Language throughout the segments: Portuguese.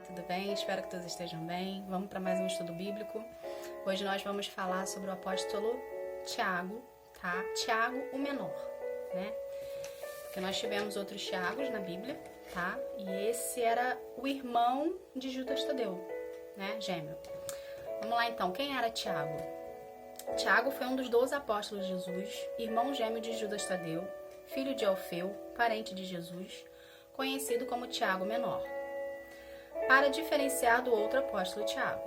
tudo bem? Espero que todos estejam bem. Vamos para mais um estudo bíblico. Hoje nós vamos falar sobre o apóstolo Tiago, tá? Tiago o menor, né? Porque nós tivemos outros Tiagos na Bíblia, tá? E esse era o irmão de Judas Tadeu, né? Gêmeo. Vamos lá então, quem era Tiago? Tiago foi um dos 12 apóstolos de Jesus, irmão gêmeo de Judas Tadeu, filho de Alfeu, parente de Jesus, conhecido como Tiago Menor, para diferenciar do outro apóstolo Tiago.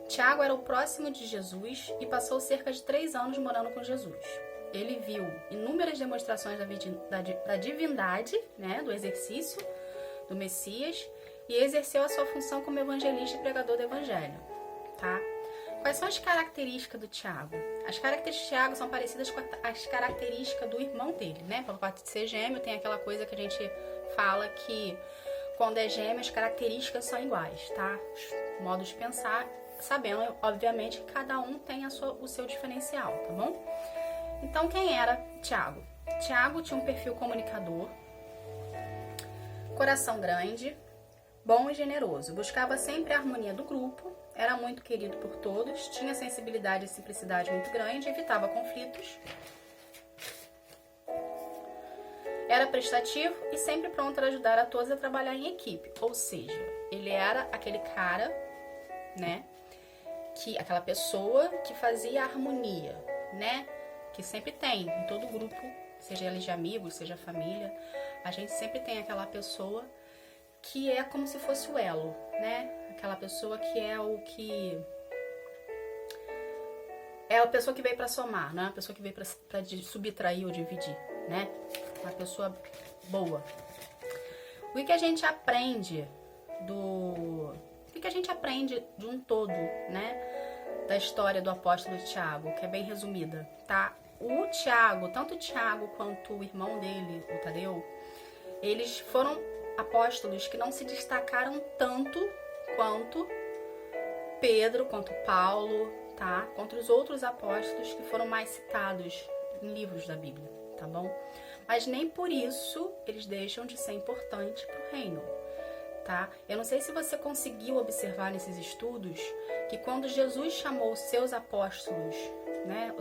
Tiago era o próximo de Jesus e passou cerca de 3 anos morando com Jesus. Ele viu inúmeras demonstrações da divindade, né, do exercício do Messias, e exerceu a sua função como evangelista e pregador do evangelho, tá? Quais são as características do Tiago? As características do Tiago são parecidas com as características do irmão dele, né? Pelo fato de ser gêmeo, tem aquela coisa que a gente fala que quando é gêmeo as características são iguais, tá? Os modos de pensar, sabendo, obviamente, que cada um tem o seu diferencial, tá bom? Então, quem era Tiago? Tiago tinha um perfil comunicador, coração grande, bom e generoso, buscava sempre a harmonia do grupo, era muito querido por todos, tinha sensibilidade e simplicidade muito grande, evitava conflitos, era prestativo e sempre pronto a ajudar a todos a trabalhar em equipe. Ou seja, ele era aquele cara, né, aquela pessoa que fazia a harmonia, né, que sempre tem em todo grupo, seja ele de amigos, seja família, a gente sempre tem aquela pessoa que é como se fosse o elo, né? Aquela pessoa que é a pessoa que veio para somar, não é a pessoa que veio para subtrair ou dividir, né? Uma pessoa boa. O que a gente aprende de um todo, né? Da história do apóstolo Tiago, que é bem resumida, tá? O Tiago, tanto o Tiago quanto o irmão dele, o Tadeu, eles foram apóstolos que não se destacaram tanto quanto Pedro, quanto Paulo, tá? Quanto os outros apóstolos que foram mais citados em livros da Bíblia, tá bom? Mas nem por isso eles deixam de ser importantes para o reino, tá? Eu não sei se você conseguiu observar nesses estudos que quando Jesus chamou os seus apóstolos, né?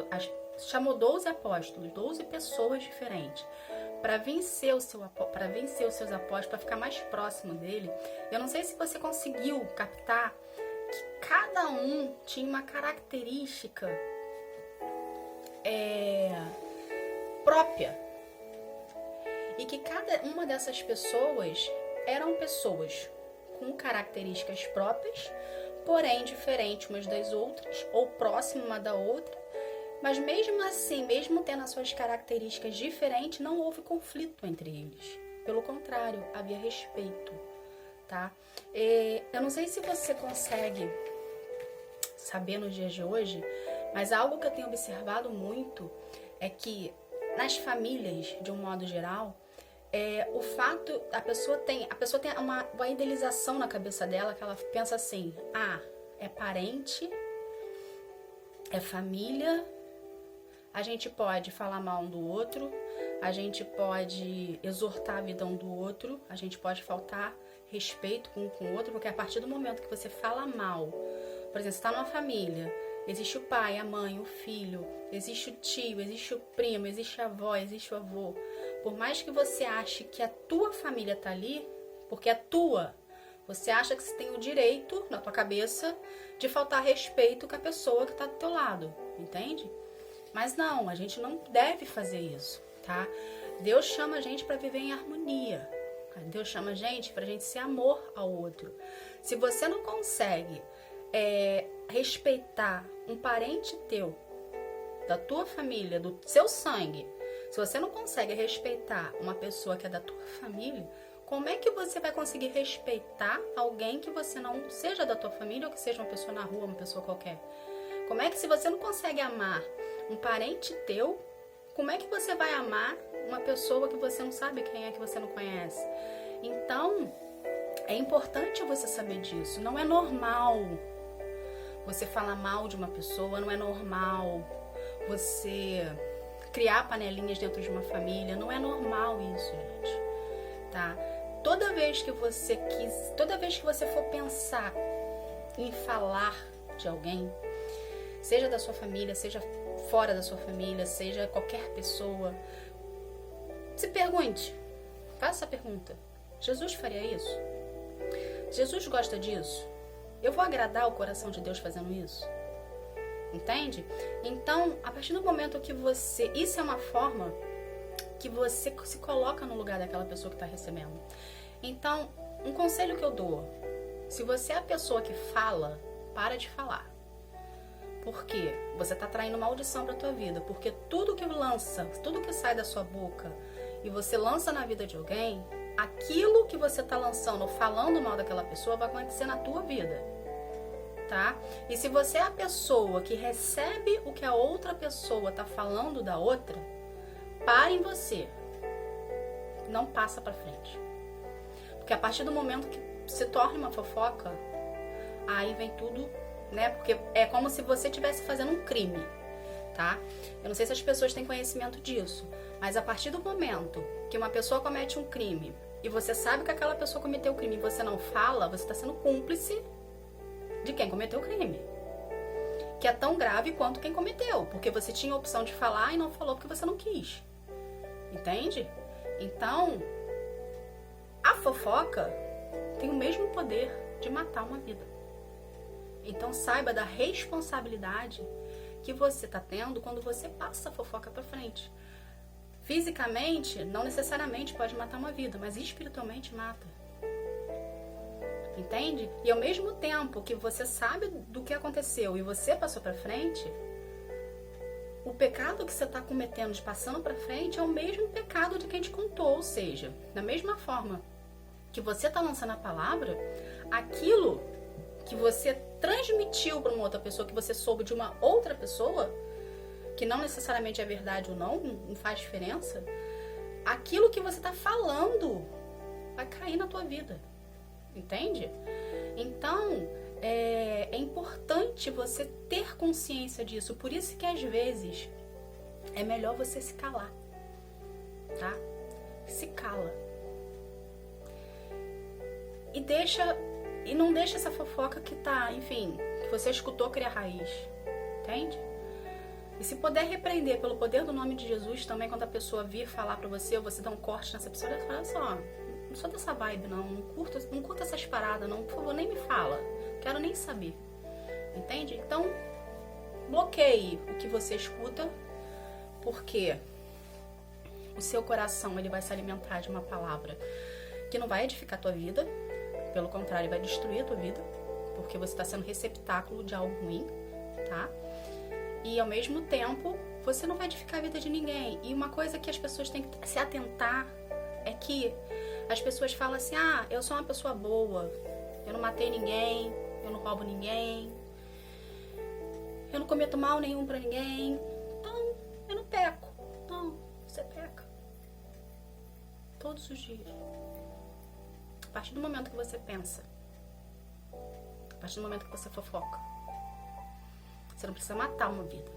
Chamou 12 apóstolos, 12 pessoas diferentes, para vencer os seus apóstolos, para ficar mais próximo dele. Eu não sei se você conseguiu captar que cada um tinha uma característica própria e que cada uma dessas pessoas eram pessoas com características próprias, porém diferentes umas das outras ou próximas uma da outra. Mas mesmo assim, mesmo tendo as suas características diferentes, não houve conflito entre eles. Pelo contrário, havia respeito, tá? Eu não sei se você consegue saber nos dias de hoje, mas algo que eu tenho observado muito é que nas famílias, de um modo geral, o fato, a pessoa tem uma idealização na cabeça dela, que ela pensa assim, é parente, é família, a gente pode falar mal um do outro, a gente pode exortar a vida um do outro, a gente pode faltar respeito um com o outro, porque a partir do momento que você fala mal, por exemplo, você está numa família, existe o pai, a mãe, o filho, existe o tio, existe o primo, existe a avó, existe o avô. Por mais que você ache que a tua família está ali, porque é tua, você acha que você tem o direito, na tua cabeça, de faltar respeito com a pessoa que está do teu lado, entende? Mas não, a gente não deve fazer isso, tá? Deus chama a gente para viver em harmonia. Deus chama a gente para a gente ser amor ao outro. Se você não consegue respeitar um parente teu, da tua família, do seu sangue, se você não consegue respeitar uma pessoa que é da tua família, como é que você vai conseguir respeitar alguém que você não seja da tua família ou que seja uma pessoa na rua, uma pessoa qualquer? Como é que, se você não consegue amar um parente teu, como é que você vai amar uma pessoa que você não sabe quem é, que você não conhece? Então, é importante você saber disso. Não é normal você falar mal de uma pessoa, não é normal você criar panelinhas dentro de uma família, não é normal isso, gente, tá? toda vez que você for pensar em falar de alguém, seja da sua família, seja fora da sua família, seja qualquer pessoa, se pergunte, faça a pergunta: Jesus faria isso? Jesus gosta disso? Eu vou agradar o coração de Deus fazendo isso? Entende? Então, a partir do momento que você... Isso é uma forma que você se coloca no lugar daquela pessoa que está recebendo. Então, um conselho que eu dou: se você é a pessoa que fala, para de falar. Porque você está traindo maldição para a tua vida. Porque tudo que sai da sua boca e você lança na vida de alguém, aquilo que você está lançando, falando mal daquela pessoa, vai acontecer na tua vida, tá? E se você é a pessoa que recebe o que a outra pessoa está falando da outra, pare em você, não passa para frente. Porque a partir do momento que se torna uma fofoca, aí vem tudo, né? Porque é como se você estivesse fazendo um crime, tá? Eu não sei se as pessoas têm conhecimento disso, mas a partir do momento que uma pessoa comete um crime e você sabe que aquela pessoa cometeu o crime e você não fala, você está sendo cúmplice de quem cometeu o crime. Que é tão grave quanto quem cometeu, porque você tinha a opção de falar e não falou porque você não quis. Entende? Então, a fofoca tem o mesmo poder de matar uma vida. Então saiba da responsabilidade que você está tendo quando você passa a fofoca para frente. Fisicamente, não necessariamente pode matar uma vida, mas espiritualmente mata. Entende? E ao mesmo tempo que você sabe do que aconteceu e você passou para frente, o pecado que você está cometendo de passando para frente é o mesmo pecado de quem te contou. Ou seja, da mesma forma que você está lançando a palavra, aquilo que você transmitiu para uma outra pessoa, que você soube de uma outra pessoa, que não necessariamente é verdade ou não faz diferença, aquilo que você está falando vai cair na tua vida. Entende? Então, é importante você ter consciência disso. Por isso que às vezes é melhor você se calar, tá? Se cala. E não deixa essa fofoca que tá, enfim, que você escutou criar raiz. Entende? E se puder repreender pelo poder do nome de Jesus também, quando a pessoa vir falar pra você, ou você dá um corte nessa pessoa, ela fala só: não sou dessa vibe, não curto essas paradas, não, por favor, nem me fala, quero nem saber. Entende? Então, bloqueie o que você escuta, porque o seu coração, ele vai se alimentar de uma palavra que não vai edificar a tua vida, pelo contrário, vai destruir a tua vida, porque você está sendo receptáculo de algo ruim, tá? E ao mesmo tempo, você não vai edificar a vida de ninguém. E uma coisa que as pessoas têm que se atentar é que as pessoas falam assim: ah, eu sou uma pessoa boa, eu não matei ninguém, eu não roubo ninguém, eu não cometo mal nenhum pra ninguém, então eu não peco. Não, você peca. Todos os dias. A partir do momento que você pensa, a partir do momento que você fofoca, você não precisa matar uma vida.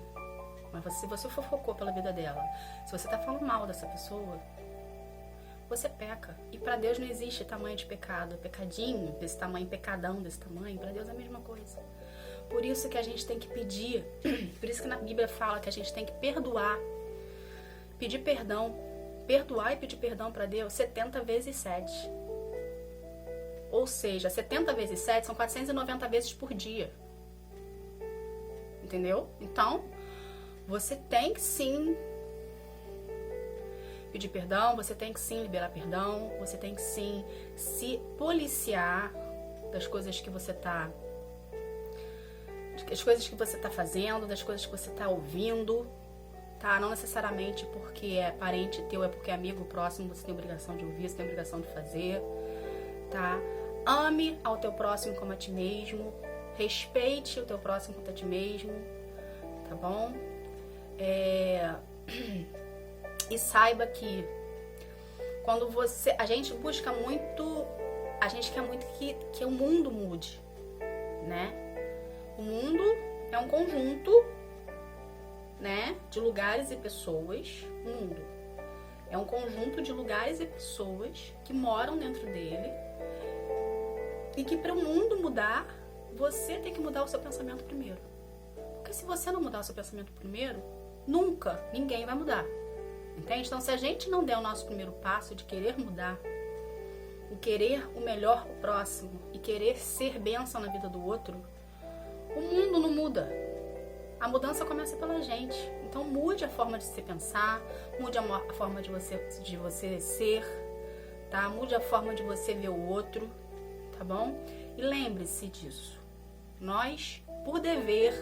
Mas se você fofocou pela vida dela, se você tá falando mal dessa pessoa, você peca. E pra Deus não existe tamanho de pecado. Pecadinho desse tamanho, pecadão desse tamanho, pra Deus é a mesma coisa. Por isso que a gente tem que pedir, por isso que na Bíblia fala que a gente tem que perdoar, pedir perdão, perdoar e pedir perdão pra Deus 70 vezes 7. Ou seja, 70 vezes 7 são 490 vezes por dia. Entendeu? Então, você tem que sim pedir perdão, você tem que sim liberar perdão, você tem que sim se policiar das coisas que você tá, das coisas que você tá fazendo, das coisas que você tá ouvindo, tá? Não necessariamente porque é parente teu, é porque é amigo próximo, você tem obrigação de ouvir, você tem obrigação de fazer, tá? Ame ao teu próximo como a ti mesmo, respeite o teu próximo como a ti mesmo, tá bom? E saiba que quando a gente busca muito, a gente quer muito que o mundo mude, né? O mundo é um conjunto, né, de lugares e pessoas, mundo. É um conjunto de lugares e pessoas que moram dentro dele e que para o mundo mudar, você tem que mudar o seu pensamento primeiro. Porque se você não mudar o seu pensamento primeiro, nunca ninguém vai mudar. Entende? Então, se a gente não der o nosso primeiro passo de querer mudar, o querer o melhor pro próximo e querer ser bênção na vida do outro, o mundo não muda. A mudança começa pela gente. Então mude a forma de se pensar, mude a forma de você ser, tá? Mude a forma de você ver o outro, tá bom? E lembre-se disso. Nós, por dever,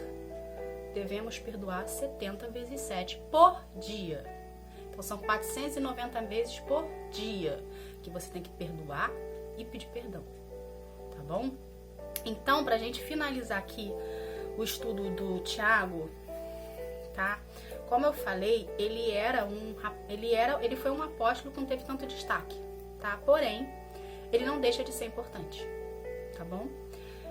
devemos perdoar 70 vezes 7 por dia. Então são 490 vezes por dia que você tem que perdoar e pedir perdão, tá bom? Então, pra gente finalizar aqui o estudo do Tiago, tá? Como eu falei, ele foi um apóstolo que não teve tanto destaque, tá? Porém, ele não deixa de ser importante, tá bom?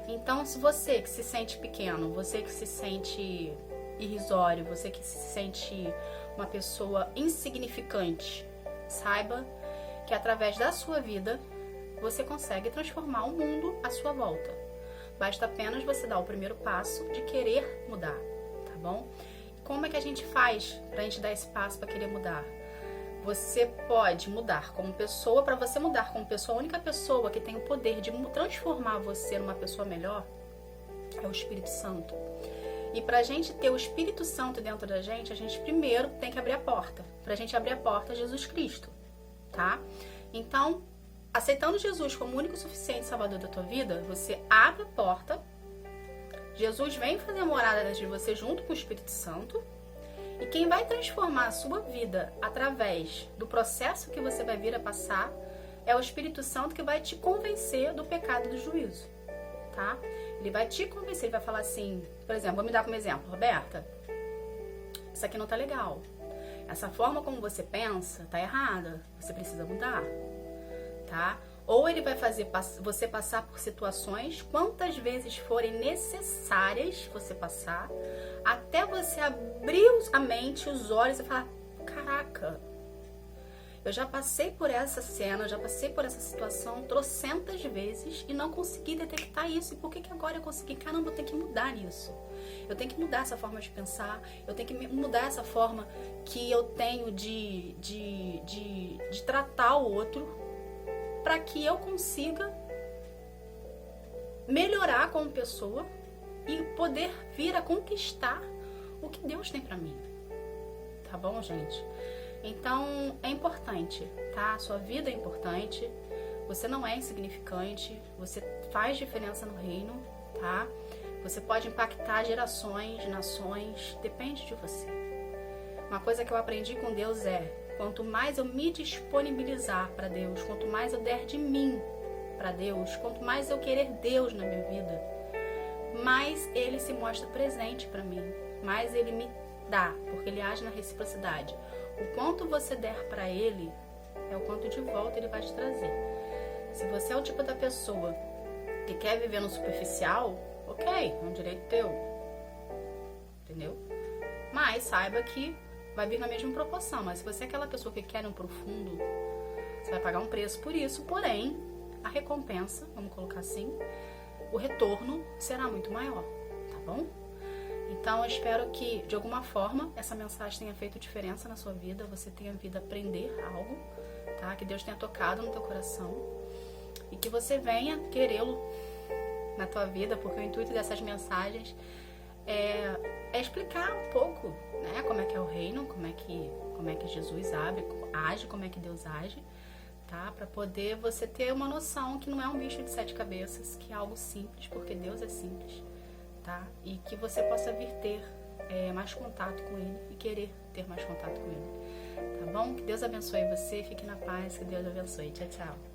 Então, se você que se sente pequeno, você que se sente irrisório, você que se sente uma pessoa insignificante, saiba que através da sua vida você consegue transformar o mundo à sua volta. Basta apenas você dar o primeiro passo de querer mudar, tá bom? Como é que a gente faz pra gente dar esse passo para querer mudar? Você pode mudar como pessoa. Para você mudar como pessoa, a única pessoa que tem o poder de transformar você numa pessoa melhor é o Espírito Santo. E pra gente ter o Espírito Santo dentro da gente, a gente primeiro tem que abrir a porta. Pra gente abrir a porta, Jesus Cristo, tá? Então, aceitando Jesus como o único e suficiente salvador da tua vida, você abre a porta, Jesus vem fazer morada dentro de você junto com o Espírito Santo, e quem vai transformar a sua vida através do processo que você vai vir a passar é o Espírito Santo, que vai te convencer do pecado e do juízo, tá? Ele vai te convencer, ele vai falar assim, por exemplo, vou me dar como exemplo, Roberta, isso aqui não tá legal. Essa forma como você pensa tá errada, você precisa mudar, tá? Ou ele vai fazer você passar por situações quantas vezes forem necessárias você passar, até você abrir a mente, os olhos e falar, caraca, eu já passei por essa cena, já passei por essa situação trocentas vezes e não consegui detectar isso. E por que agora eu consegui? Caramba, eu tenho que mudar isso. Eu tenho que mudar essa forma de pensar, eu tenho que mudar essa forma que eu tenho de tratar o outro, para que eu consiga melhorar como pessoa e poder vir a conquistar o que Deus tem para mim. Tá bom, gente? Então, é importante, tá? Sua vida é importante, você não é insignificante, você faz diferença no reino, tá? Você pode impactar gerações, nações, depende de você. Uma coisa que eu aprendi com Deus é, quanto mais eu me disponibilizar para Deus, quanto mais eu der de mim para Deus, quanto mais eu querer Deus na minha vida, mais Ele se mostra presente para mim, mais Ele me dá, porque Ele age na reciprocidade. O quanto você der para Ele, é o quanto de volta Ele vai te trazer. Se você é o tipo da pessoa que quer viver no superficial, ok, é um direito teu, entendeu? Mas saiba que vai vir na mesma proporção. Mas se você é aquela pessoa que quer no profundo, você vai pagar um preço por isso. Porém, a recompensa, vamos colocar assim, o retorno será muito maior, tá bom? Então, eu espero que, de alguma forma, essa mensagem tenha feito diferença na sua vida, você tenha vindo aprender algo, tá? Que Deus tenha tocado no teu coração e que você venha querê-lo na tua vida, porque o intuito dessas mensagens é explicar um pouco, né? Como é que é o reino, como é que Jesus age, como é que Deus age, tá? Para poder você ter uma noção que não é um bicho de 7 cabeças, que é algo simples, porque Deus é simples, tá? E que você possa vir ter mais contato com Ele e querer ter mais contato com Ele, tá bom? Que Deus abençoe você, fique na paz, que Deus abençoe. Tchau, tchau.